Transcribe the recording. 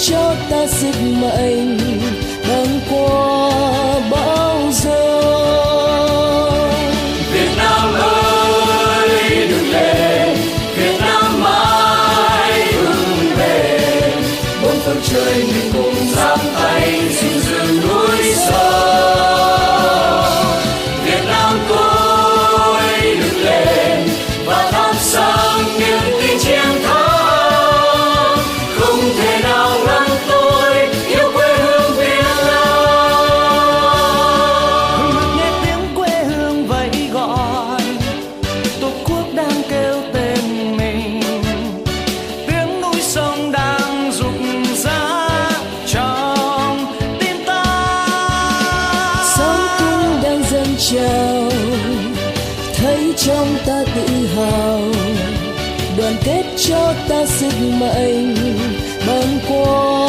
cho ta sức mạnh băng qua bão giông. Việt Nam ơi đừng lên, Việt Nam mãi vững bền, bốn phương trời mình cùng giáp tay gìn giữ núi sông. Việt Nam tôi đừng lên và thắp sáng niềm tin chiến thắng, không thể nào ngăn tôi yêu quê hương Việt Nam. Nghe tiếng quê hương vẫy gọi, tổ quốc đang kêu tên mình, tiếng núi sông đang rục rã trong tim ta. Sáng cung đang dâng trào, thấy trong ta tự hào, đoàn kết cho ta sức mạnh băng qua